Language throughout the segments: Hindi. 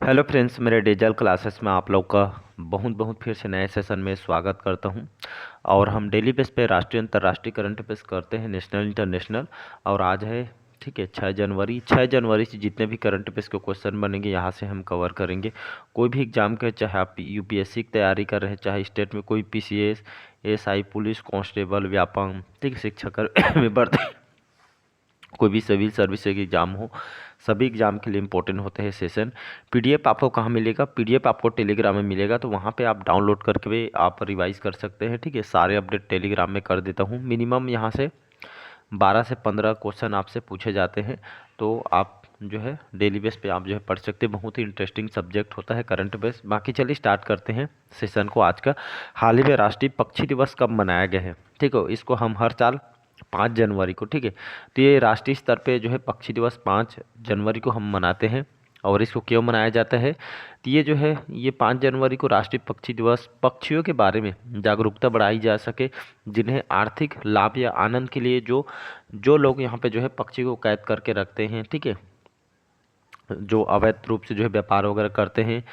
हेलो फ्रेंड्स, मेरे डिजिटल क्लासेस में आप लोग का बहुत बहुत फिर से नए सेशन में स्वागत करता हूं। और हम डेली बेस पे राष्ट्रीय अंतर्राष्ट्रीय करंट अफेयर्स करते हैं, नेशनल इंटरनेशनल। और आज है, ठीक है, 6 जनवरी से जितने भी करंट अफेयर्स के क्वेश्चन बनेंगे यहाँ से हम कवर करेंगे। कोई भी एग्जाम के, चाहे आप यूपीएससी की तैयारी कर रहे हैं, चाहे स्टेट में कोई PCS, ASI, police constable, Vyapam, ठीक है, शिक्षक में भर्ती, कोई भी सिविल सर्विस के एग्ज़ाम हो, सभी एग्ज़ाम के लिए इंपॉर्टेंट होते हैं सेशन। पीडीएफ आपको कहाँ मिलेगा? पीडीएफ आपको टेलीग्राम में मिलेगा, तो वहाँ पे आप डाउनलोड करके भी आप रिवाइज कर सकते हैं। ठीक है, सारे अपडेट टेलीग्राम में कर देता हूँ। मिनिमम यहाँ से 12 से 15 क्वेश्चन आपसे पूछे जाते हैं, तो आप जो है डेली बेस पे आप जो है पढ़ सकते हैं। बहुत ही इंटरेस्टिंग सब्जेक्ट होता है करंट अफेयर्स। बाकी चलिए स्टार्ट करते हैं सेशन को आज का। हाल ही में राष्ट्रीय पक्षी दिवस कब मनाया गया है? ठीक है, इसको हम हर साल 5 जनवरी को, ठीक है, तो ये राष्ट्रीय स्तर पे जो है पक्षी दिवस 5 जनवरी को हम मनाते हैं। और इसको क्यों मनाया जाता है? तो ये जो है, ये 5 जनवरी को राष्ट्रीय पक्षी दिवस, पक्षियों के बारे में जागरूकता बढ़ाई जा सके, जिन्हें आर्थिक लाभ या आनंद के लिए जो जो लोग यहाँ पे जो है पक्षी को कैद करके रखते हैं, ठीक है, जो अवैध रूप से जो है व्यापार वगैरह करते हैं,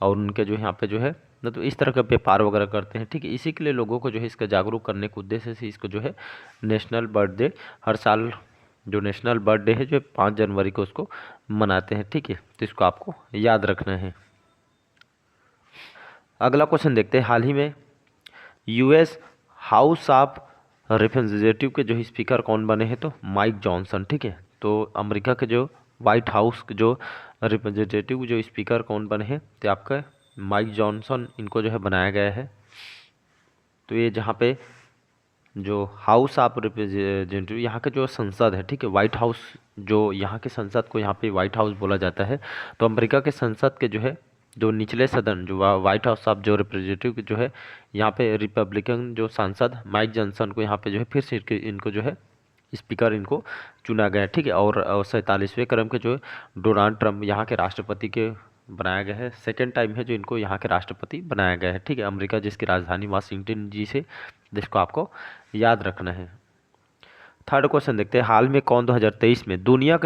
और उनके जो यहाँ पे जो है न तो इस तरह का व्यापार वगैरह करते हैं, ठीक है, इसी के लिए लोगों को जो है इसका जागरूक करने के उद्देश्य से इसको जो है नेशनल बर्ड डे, हर साल जो नेशनल बर्ड डे है जो 5 जनवरी को उसको मनाते हैं। ठीक है, तो इसको आपको याद रखना है। अगला क्वेश्चन देखते हैं। हाल ही में यूएस हाउस ऑफ रिप्रेजेंटेटिव के जो स्पीकर कौन बने हैं? तो माइक जॉनसन। ठीक है, तो अमेरिका के जो व्हाइट हाउस के जो रिप्रेजेंटेटिव जो स्पीकर कौन बने हैं? तो आपका माइक जॉनसन, इनको जो है बनाया गया है। तो ये जहाँ पे जो हाउस ऑफ रिप्रेजेंटेटिव, यहाँ के जो संसद है, ठीक है, व्हाइट हाउस, जो यहाँ के संसद को यहाँ पे व्हाइट हाउस बोला जाता है। तो अमेरिका के संसद के जो है जो निचले सदन, जो व्हाइट हाउस ऑफ जो रिप्रेजेंटेटिव जो है, यहाँ पे रिपब्लिकन जो सांसद माइक जॉनसन को यहाँ पे जो है फिर से इनको जो है स्पीकर इनको चुना गया है। ठीक है, और 47वें क्रम के जो है डोनाल्ड ट्रम्प यहाँ के राष्ट्रपति के बनाया गया है। सेकेंड टाइम है जो इनको यहाँ के राष्ट्रपति बनाया गया है। ठीक है, अमेरिका जिसकी राजधानी वाशिंगटन डी से, जिसको आपको याद रखना है। थर्ड क्वेश्चन देखते हैं। हाल में कौन 2023 में दुनिया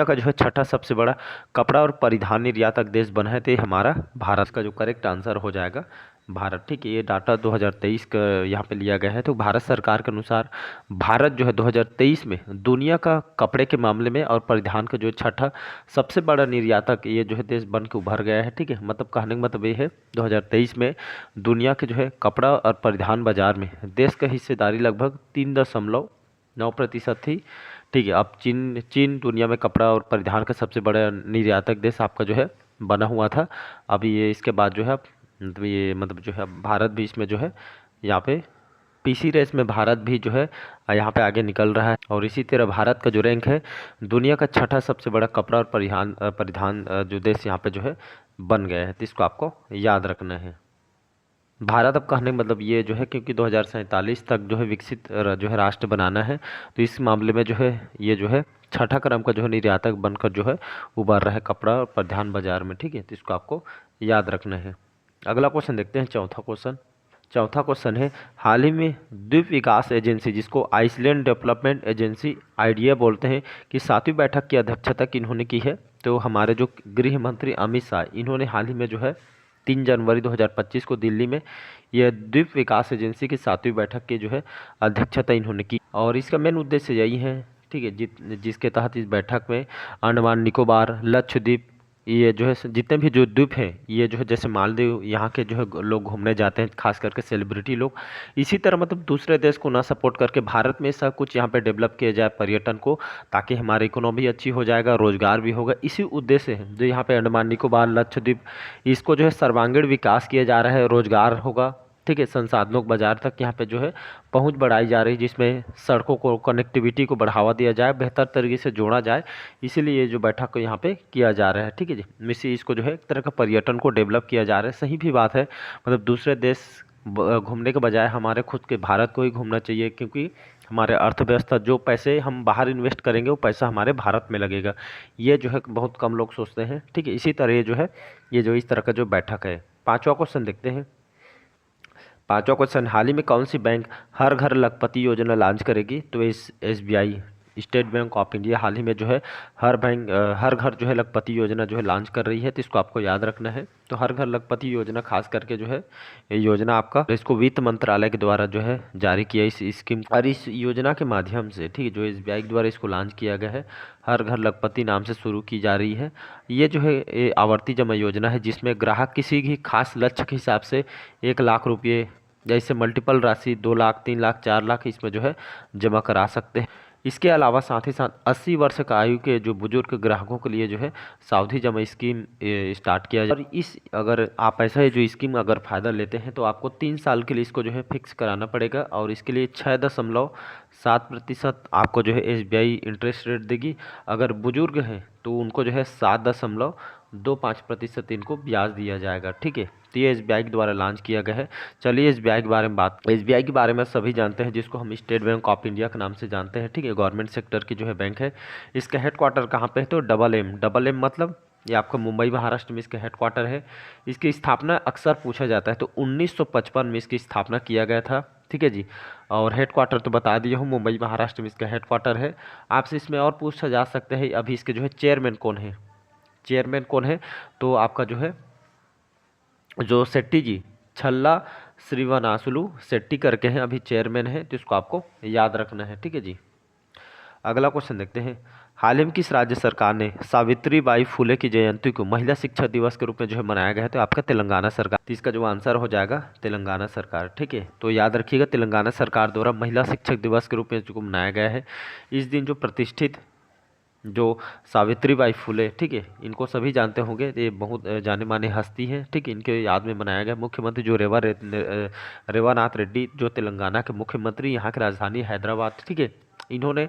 का जो है छठा सबसे बड़ा कपड़ा और परिधान निर्यातक देश बना है? तो ये हमारा भारत का जो करेक्ट आंसर हो जाएगा भारत। ठीक है, ये डाटा 2023 का यहाँ पे लिया गया है। तो भारत सरकार के अनुसार भारत जो है 2023 में दुनिया का कपड़े के मामले में और परिधान का जो छठा सबसे बड़ा निर्यातक ये जो है देश बन के उभर गया है। ठीक है, मतलब कहने का मतलब ये है 2023 में दुनिया के जो है कपड़ा और परिधान बाजार में देश का हिस्सेदारी लगभग 3.9% थी। ठीक है, अब चीन दुनिया में कपड़ा और परिधान का सबसे बड़ा निर्यातक देश आपका जो है बना हुआ था। अभी ये इसके बाद जो है मतलब जो है भारत भी इसमें जो है यहाँ पे पीसी रेस में भारत भी जो है यहाँ पे आगे निकल रहा है। और इसी तरह भारत का जो रैंक है दुनिया का छठा सबसे बड़ा कपड़ा और परिधान जो देश यहाँ पे जो है बन गया है। तो इसको आपको याद रखना है। भारत अब कहने का मतलब ये जो है, क्योंकि 2047 तक जो है विकसित जो है राष्ट्र बनाना है, तो इस मामले में जो है ये जो है छठा क्रम का जो है निर्यातक बनकर जो है उभर रहा है कपड़ा और परिधान बाजार में। ठीक है, तो इसको आपको याद रखना है। अगला क्वेश्चन देखते हैं, चौथा क्वेश्चन है। हाल ही में द्वीप विकास एजेंसी, जिसको आइसलैंड डेवलपमेंट एजेंसी आइडिया बोलते हैं, कि 7वीं बैठक की अध्यक्षता किन्होंने की है? तो हमारे जो गृह मंत्री अमित शाह, इन्होंने हाल ही में जो है 3 जनवरी 2025 को दिल्ली में यह द्वीप विकास एजेंसी की 7वीं बैठक की जो है अध्यक्षता इन्होंने की। और इसका मेन उद्देश्य यही है, ठीक है, जिसके तहत इस बैठक में अंडमान निकोबार, लक्षद्वीप, ये जो है जितने भी जो द्वीप हैं, ये जो है जैसे मालदीव, यहाँ के जो है लोग घूमने जाते हैं, खास करके सेलिब्रिटी लोग। इसी तरह मतलब दूसरे देश को ना सपोर्ट करके भारत में सब कुछ यहाँ पे डेवलप किया जाए पर्यटन को, ताकि हमारी इकोनॉमी अच्छी हो जाएगा, रोजगार भी होगा। इसी उद्देश्य है जो यहाँ पे अंडमान निकोबार, लक्षद्वीप, इसको जो है सर्वांगीण विकास किया जा रहा है, रोजगार होगा। ठीक है, संसाधनों को बाजार तक यहाँ पे जो है पहुँच बढ़ाई जा रही है, जिसमें सड़कों को, कनेक्टिविटी को बढ़ावा दिया जाए, बेहतर तरीके से जोड़ा जाए। इसीलिए ये जो बैठक को यहाँ पे किया जा रहा है। ठीक है जी, मिसी इसको जो है एक तरह का पर्यटन को डेवलप किया जा रहा है। सही भी बात है, मतलब दूसरे देश घूमने के बजाय हमारे खुद के भारत को ही घूमना चाहिए, क्योंकि हमारे अर्थव्यवस्था, जो पैसे हम बाहर इन्वेस्ट करेंगे वो पैसा हमारे भारत में लगेगा। ये जो है बहुत कम लोग सोचते हैं। ठीक है, इसी तरह ये जो है ये जो इस तरह का जो बैठक है। पांचवा क्वेश्चन देखते हैं। पांचवा क्वेश्चन, हाल ही में कौन सी बैंक हर घर लखपति योजना लॉन्च करेगी? तो SBI, State Bank of India हाल ही में जो है हर घर जो है लखपति योजना जो है लॉन्च कर रही है, तो इसको आपको याद रखना है। तो हर घर लखपति योजना खास करके जो है ये योजना आपका, इसको वित्त मंत्रालय के द्वारा जो है जारी किया इस स्कीम, और इस योजना के माध्यम से, ठीक है, जो SBI के द्वारा इसको लॉन्च किया गया है, हर घर लखपति नाम से शुरू की जा रही है। ये जो है ये आवर्ती जमा योजना है, जिसमें ग्राहक किसी भी खास लक्ष्य के हिसाब से 1 लाख रुपये जैसे मल्टीपल राशि 2 लाख, 3 लाख, 4 लाख इसमें जो है जमा करा सकते हैं। इसके अलावा साथ ही साथ 80 वर्ष का आयु के जो बुजुर्ग ग्राहकों के लिए जो है सावधि जमा स्कीम स्टार्ट किया जाए। और इस अगर आप ऐसा है जो स्कीम अगर फ़ायदा लेते हैं तो आपको 3 साल के लिए इसको जो है फिक्स कराना पड़ेगा, और इसके लिए 6.7% आपको जो है SBI इंटरेस्ट रेट देगी। अगर बुजुर्ग हैं तो उनको जो है 7.25% इनको ब्याज दिया जाएगा, ठीक है। तो ये SBI के द्वारा लॉन्च किया गया है। चलिए SBI के बारे में SBI के बारे में सभी जानते हैं, जिसको हम स्टेट बैंक ऑफ इंडिया के नाम से जानते हैं, ठीक है। गवर्नमेंट सेक्टर की जो है बैंक है। इसका हेडक्वार्टर कहाँ पे है? तो डबल एम मतलब ये आपका मुंबई महाराष्ट्र में इसका हेडक्वार्टर है। इसकी स्थापना अक्सर पूछा जाता है, तो 1955 में इसकी स्थापना किया गया था, ठीक है जी। और हेडक्वार्टर तो बता दिया हूँ, मुंबई महाराष्ट्र में इसका हेडक्वार्टर है। आपसे इसमें और पूछा जा सकता है अभी इसके जो है चेयरमैन कौन है? तो आपका जो है जो शेट्टी जी, छल्ला श्रीवानासुलु शेट्टी करके हैं, अभी चेयरमैन है, तो इसको आपको याद रखना है, ठीक है जी। अगला क्वेश्चन देखते हैं। हाल ही में किस राज्य सरकार ने सावित्रीबाई फुले की जयंती को महिला शिक्षा दिवस के रूप में जो है मनाया गया है? तो आपका तेलंगाना सरकार। तो इसका जो आंसर हो जाएगा तेलंगाना सरकार, ठीक है। तो याद रखिएगा तेलंगाना सरकार द्वारा महिला शिक्षक दिवस के रूप में जो मनाया गया है। इस दिन जो प्रतिष्ठित जो सावित्रीबाई फुले, ठीक है, इनको सभी जानते होंगे, ये बहुत जाने माने हस्ती हैं, ठीक है। इनके याद में मनाया गया। मुख्यमंत्री जो रेवानाथ रेड्डी जो तेलंगाना के मुख्यमंत्री, यहाँ की राजधानी हैदराबाद, ठीक है। इन्होंने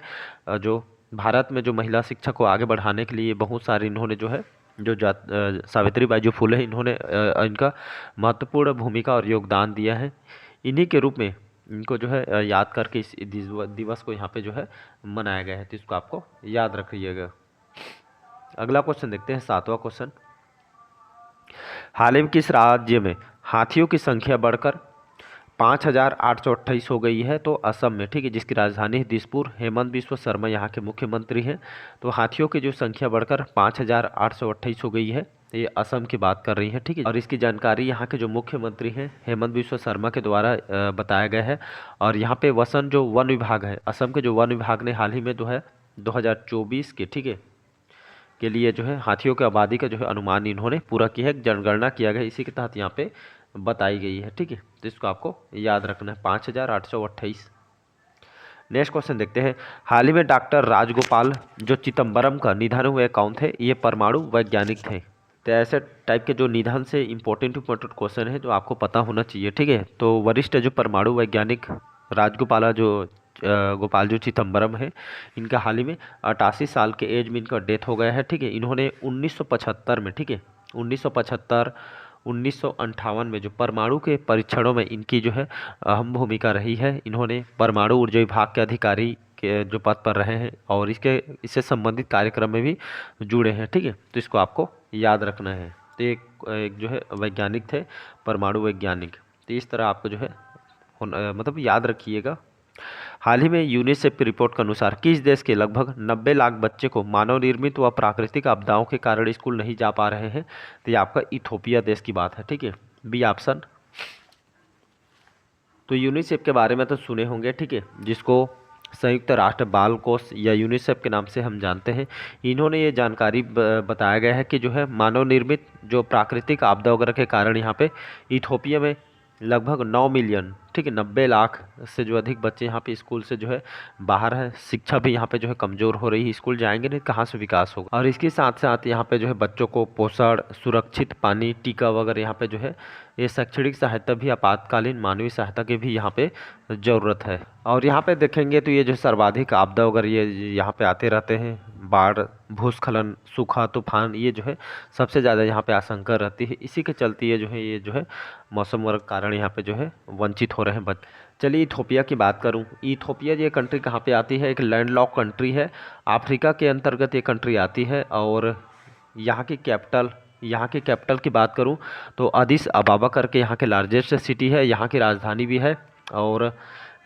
जो भारत में जो महिला शिक्षा को आगे बढ़ाने के लिए बहुत सारे इन्होंने जो है सावित्रीबाई जो फुले हैं, इन्होंने इनका महत्वपूर्ण भूमिका और योगदान दिया है। इन्हीं के रूप में इनको जो है याद करके इस दिवस को यहाँ पे जो है मनाया गया है, तो इसको आपको याद रखिएगा। अगला क्वेश्चन देखते हैं, 7वां क्वेश्चन। हाल ही में किस राज्य में हाथियों की संख्या बढ़कर 5,828 हो गई है? तो असम में, ठीक है, जिसकी राजधानी है दिसपुर। हेमंत बिस्वा शर्मा यहाँ के मुख्यमंत्री हैं। तो हाथियों की जो संख्या बढ़कर 5,828 हो गई है, ये असम की बात कर रही है, ठीक है। और इसकी जानकारी यहाँ के जो मुख्यमंत्री हैं हेमंत बिस्वा शर्मा के द्वारा बताया गया है। और यहाँ पे जो वन विभाग है, असम के जो वन विभाग ने हाल ही में जो है 2024 के, ठीक है, के लिए जो है हाथियों की आबादी का जो है अनुमान इन्होंने पूरा किया है, जनगणना किया गया, इसी के तहत यहाँ पे बताई गई है, ठीक है। तो इसको आपको याद रखना है, 5,828। नेक्स्ट क्वेश्चन देखते हैं। हाल ही में डॉक्टर राजगोपाल जो चिदम्बरम का निधन हुए कौन थे? ये परमाणु वैज्ञानिक थे। तो ऐसे टाइप के जो निधन से इंपॉर्टेंट क्वेश्चन है जो आपको पता होना चाहिए, ठीक है। तो वरिष्ठ जो परमाणु वैज्ञानिक गोपाल जो चिदम्बरम है, इनका हाल ही में 88 साल के एज में इनका डेथ हो गया है, ठीक है। इन्होंने 1975 में, ठीक है, 1975 1958 में जो परमाणु के परीक्षणों में इनकी जो है अहम भूमिका रही है। इन्होंने परमाणु ऊर्जा विभाग के अधिकारी के जो पद पर रहे हैं, और इससे संबंधित कार्यक्रम में भी जुड़े हैं, ठीक है। तो इसको आपको याद रखना है। तो एक जो है वैज्ञानिक थे, परमाणु वैज्ञानिक। तो इस तरह आपको जो है मतलब याद रखिएगा। हाल ही में यूनिसेफ की रिपोर्ट के अनुसार किस देश के लगभग 90 लाख बच्चे को मानव निर्मित व प्राकृतिक आपदाओं के कारण स्कूल नहीं जा पा रहे हैं? तो ये आपका इथोपिया देश की बात है, ठीक है, बी ऑप्शन। तो यूनिसेफ के बारे में तो सुने होंगे, ठीक है, जिसको संयुक्त राष्ट्र बाल कोष या यूनिसेफ के नाम से हम जानते हैं। इन्होंने ये जानकारी बताया गया है कि जो है मानव निर्मित जो प्राकृतिक आपदा वगैरह के कारण यहाँ पे इथोपिया में लगभग 9 मिलियन, ठीक है, 90 लाख से जो अधिक बच्चे यहाँ पे स्कूल से जो है बाहर है। शिक्षा भी यहाँ पे जो है कमज़ोर हो रही है, स्कूल जाएंगे नहीं कहाँ से विकास होगा। और इसके साथ साथ यहाँ पे जो है बच्चों को पोषण, सुरक्षित पानी, टीका वगैरह यहाँ पे जो है ये शैक्षणिक सहायता भी, आपातकालीन मानवीय सहायता की भी यहाँ पे ज़रूरत है। और यहाँ पे देखेंगे तो ये जो सर्वाधिक आपदा वगैरह ये यहाँ पे आते रहते हैं, बाढ़, भूस्खलन, सूखा, तूफान, ये जो है सबसे ज़्यादा यहाँ पे आशंका रहती है। इसी के चलते ये जो है मौसम के कारण यहाँ पे जो है वंचित हो रहे हैं बच्चे। चलिए इथोपिया की बात करूँ। इथोपिया ये कंट्री कहाँ पे आती है? एक लैंडलॉक कंट्री है, अफ्रीका के अंतर्गत ये कंट्री आती है। और यहाँ की कैपिटल की बात करूँ तो अदिस अबाबा करके यहाँ के लार्जेस्ट सिटी है, यहाँ की राजधानी भी है। और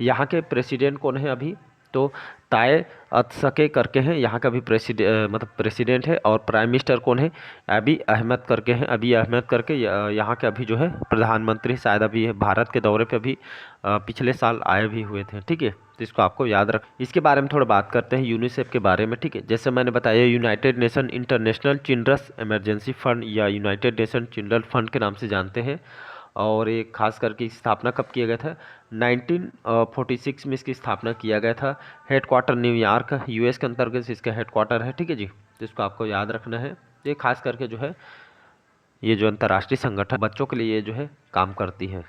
यहाँ के प्रेसिडेंट कौन है अभी? तो ताए अतसके करके हैं, यहाँ का भी प्रेसिडेंट है। और प्राइम मिनिस्टर कौन है? अभी अहमद करके हैं, अभी अहमद करके यहाँ के अभी जो है प्रधानमंत्री शायद अभी है भारत के दौरे पे अभी पिछले साल आए भी हुए थे, ठीक है। तो इसको आपको याद रख। इसके बारे में थोड़ा बात करते हैं यूनिसेफ के बारे में, ठीक है। जैसे मैंने बताया united nation international children's emergency fund या यूनाइटेड नेशन चिल्ड्रन फंड के नाम से जानते हैं। और ये खास करके इसकी स्थापना कब किया गया था? 1946 में इसकी स्थापना किया गया था। हेडक्वार्टर न्यूयॉर्क यूएस के अंतर्गत इसका हेडक्वार्टर है, ठीक है जी। जिसको आपको याद रखना है। ये खास करके जो है ये जो अंतर्राष्ट्रीय संगठन बच्चों के लिए ये जो है काम करती है।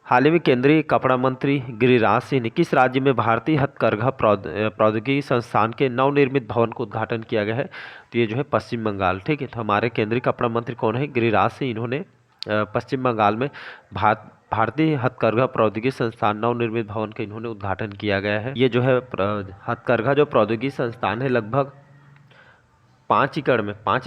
हाल ही में केंद्रीय कपड़ा मंत्री गिरिराज सिंह ने किस राज्य में भारतीय हथकरघा प्रौद्योगिकी संस्थान के नवनिर्मित भवन का उद्घाटन किया गया है? तो ये जो है पश्चिम बंगाल, ठीक है। तो हमारे केंद्रीय कपड़ा मंत्री कौन है? गिरिराज सिंह। इन्होंने पश्चिम बंगाल में भारतीय हथकरघा प्रौद्योगिकी संस्थान नवनिर्मित भवन का इन्होंने उद्घाटन किया गया है। ये जो है हथकरघा जो प्रौद्योगिकी संस्थान है लगभग 5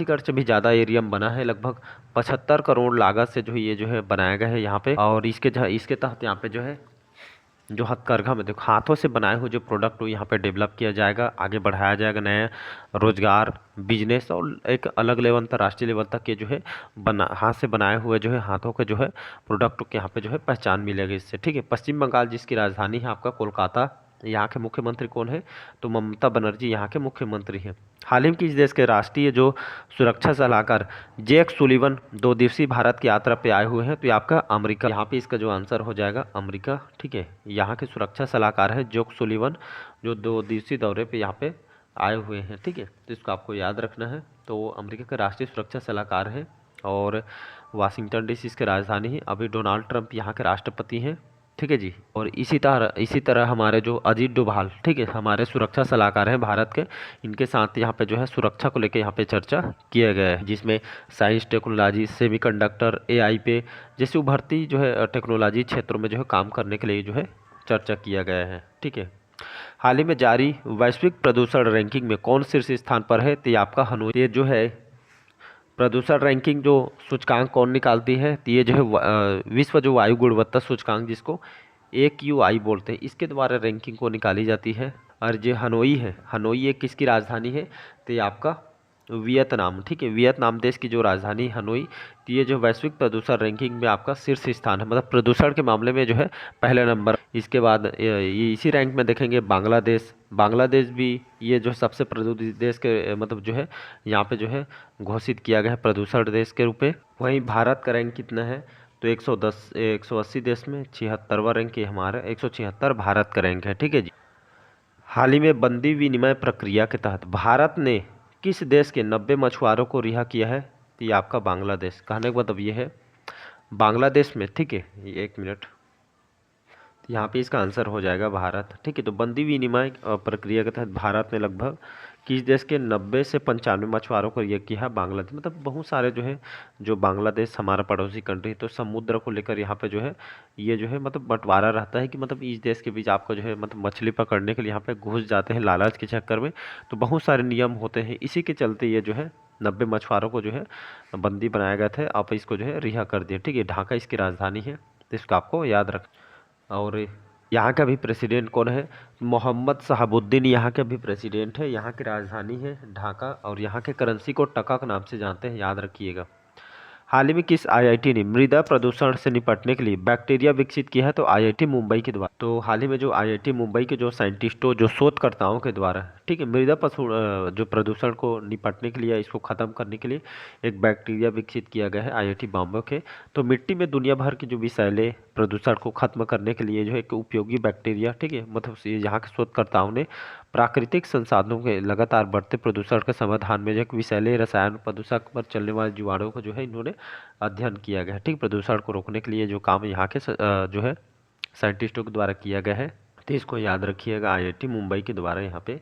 एकड़ से भी ज़्यादा एरिया में बना है। लगभग 75 करोड़ लागत से जो ये जो है बनाया गया है यहाँ पे। और इसके तहत यहाँ पे जो है जो हथकरघा में देखो हाथों से बनाए हुए जो प्रोडक्ट हो यहाँ पे डेवलप किया जाएगा, आगे बढ़ाया जाएगा, नया रोजगार, बिजनेस और एक अलग लेवल अंतर्राष्ट्रीय लेवल तक के जो है हाथ से बनाए हुए जो है हाथों के जो है प्रोडक्ट को यहाँ पे जो है पहचान मिलेगी इससे, ठीक है। पश्चिम बंगाल जिसकी राजधानी है आपका कोलकाता, यहाँ के मुख्यमंत्री कौन है? तो ममता बनर्जी यहाँ के मुख्यमंत्री हैं। हाल ही में किस देश के राष्ट्रीय जो सुरक्षा सलाहकार जैक सुलिवन 2 दिवसीय भारत की यात्रा पे आए हुए हैं? तो ये आपका अमेरिका, यहाँ पे इसका जो आंसर हो जाएगा अमेरिका, ठीक है। यहाँ के सुरक्षा सलाहकार है जैक सुलिवन जो 2 दिवसीय दौरे पे यहाँ पे आए हुए हैं, ठीक है। तो इसको आपको याद रखना है। तो वो अमेरिका के राष्ट्रीय सुरक्षा सलाहकार है और वाशिंगटन डीसी इसकी राजधानी है। अभी डोनाल्ड ट्रंप यहाँ के राष्ट्रपति हैं, ठीक है जी। और इसी तरह हमारे जो अजीत डोभाल, ठीक है, हमारे सुरक्षा सलाहकार हैं भारत के, इनके साथ यहाँ पे जो है सुरक्षा को लेकर यहाँ पे चर्चा किया गया है, जिसमें साइंस टेक्नोलॉजी सेमीकंडक्टर एआई पे जैसे उभरती जो है टेक्नोलॉजी क्षेत्रों में जो है काम करने के लिए जो है चर्चा किया गया है, ठीक है। हाल ही में जारी वैश्विक प्रदूषण रैंकिंग में कौन शीर्ष स्थान पर है? तो ये आपका हनोई। ये जो है प्रदूषण रैंकिंग जो सूचकांक कौन निकालती है? तो ये जो है विश्व जो वायु गुणवत्ता सूचकांक जिसको AQI बोलते हैं, इसके द्वारा रैंकिंग को निकाली जाती है। और जो हनोई है, हनोई ये किसकी राजधानी है? तो ये आपका वियतनाम, ठीक है, वियतनाम देश की जो राजधानी हनोई। तो ये जो वैश्विक प्रदूषण रैंकिंग में आपका शीर्ष स्थान है, मतलब प्रदूषण के मामले में जो है पहले नंबर। इसके बाद ये इसी रैंक में देखेंगे बांग्लादेश भी ये जो सबसे प्रदूषित देश के मतलब जो है यहाँ पे जो है घोषित किया गया है प्रदूषण देश के रूप में। वहीं भारत का रैंक कितना है? तो 180 देश में 76वां रैंक ये हमारा 176 भारत का रैंक है, ठीक है जी। हाल ही में बंदी विनिमय प्रक्रिया के तहत भारत ने किस देश के 90 मछुआरों को रिहा किया है? तो ये आपका बांग्लादेश। कहने का मतलब ये है बांग्लादेश में, ठीक है। ये 1 मिनट, तो यहाँ पे इसका आंसर हो जाएगा भारत, ठीक है। तो बंदी विनिमय प्रक्रिया के तहत भारत ने लगभग किस देश के 90 से 95 मछुआरों को रिहा किया है? बांग्लादेश। मतलब बहुत सारे जो है जो बांग्लादेश हमारा पड़ोसी कंट्री, तो समुद्र को लेकर यहाँ पे जो है ये जो है मतलब बंटवारा रहता है कि मतलब इस देश के बीच आपको जो है मतलब मछली पकड़ने के लिए यहाँ पे घुस जाते हैं लालच के चक्कर में। तो बहुत सारे नियम होते हैं, इसी के चलते ये जो है 90 मछुआरों को जो है बंदी बनाया गया था। आप इसको जो है रिहा कर दिया, ठीक है। ढाका इसकी राजधानी है, तो इसको आपको याद रख। और यहाँ का भी प्रेसिडेंट कौन है? मोहम्मद शहाबुद्दीन यहाँ के भी प्रेसिडेंट है। यहाँ की राजधानी है ढाका और यहाँ के करेंसी को टका के नाम से जानते हैं, याद रखिएगा। हाल ही में किस आईआईटी ने मृदा प्रदूषण से निपटने के लिए बैक्टीरिया विकसित किया है? तो आईआईटी मुंबई के द्वारा। तो हाल ही में जो आईआईटी मुंबई के जो साइंटिस्टों जो शोधकर्ताओं के द्वारा, ठीक है, जो प्रदूषण को निपटने के लिए इसको ख़त्म करने के लिए एक बैक्टीरिया विकसित किया गया है आईआईटी बॉम्बे के। तो मिट्टी में दुनिया भर के जो विषैले प्रदूषण को खत्म करने के लिए जो है एक उपयोगी बैक्टीरिया, ठीक है, मतलब यहाँ के शोधकर्ताओं ने प्राकृतिक संसाधनों के लगातार बढ़ते प्रदूषण के समाधान में जो एक विषैले रसायन प्रदूषक पर चलने वाले जीवाणुओं को जो है इन्होंने अध्ययन किया गया है, ठीक। प्रदूषण को रोकने के लिए जो काम यहाँ के जो है साइंटिस्टों के द्वारा किया गया है, तो इसको याद रखिएगा, आईआईटी मुंबई के द्वारा यहाँ पे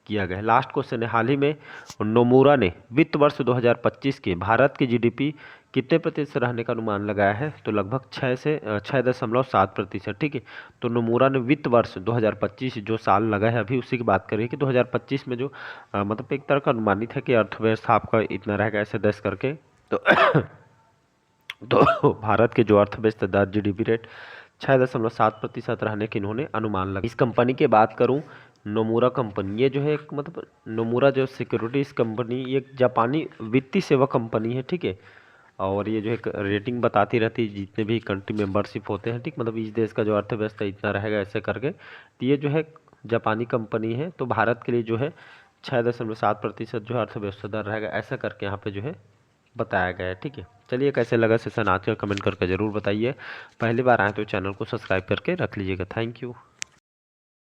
किया गया है। लास्ट क्वेश्चन है, हाल ही में नोमुरा ने वित्त वर्ष 2025 के भारत की जीडीपी कितने प्रतिशत रहने का अनुमान लगाया है? तो लगभग 6.7%, ठीक है। तो नोमुरा ने वित्त वर्ष 2025 जो साल लगा है अभी उसी की बात करें कि 2025 में जो मतलब एक तरह का अनुमानित है कि अर्थव्यवस्था आपका इतना रहेगा ऐसे 10 करके। तो तो भारत के जो अर्थव्यवस्था दर जीडीपी रेट 6.7% रहने की इन्होंने अनुमान लगा। इस कंपनी की बात करूं, नोमुरा कंपनी, ये जो है एक मतलब नोमुरा जो सिक्योरिटीज कंपनी, ये एक जापानी वित्तीय सेवा कंपनी है, ठीक है। और ये जो है रेटिंग बताती रहती है जितने भी कंट्री मेंबरशिप होते हैं, ठीक, मतलब इस देश का जो अर्थव्यवस्था इतना रहेगा ऐसे करके। तो ये जो है जापानी कंपनी है, तो भारत के लिए जो है 6.7% जो है अर्थव्यवस्था दर रहेगा, ऐसा करके यहाँ पे जो है बताया गया है, ठीक है। चलिए, कैसे लगा सेशन आज का कमेंट करके ज़रूर बताइए। पहली बार आए तो चैनल को सब्सक्राइब करके रख लीजिएगा। Thank you.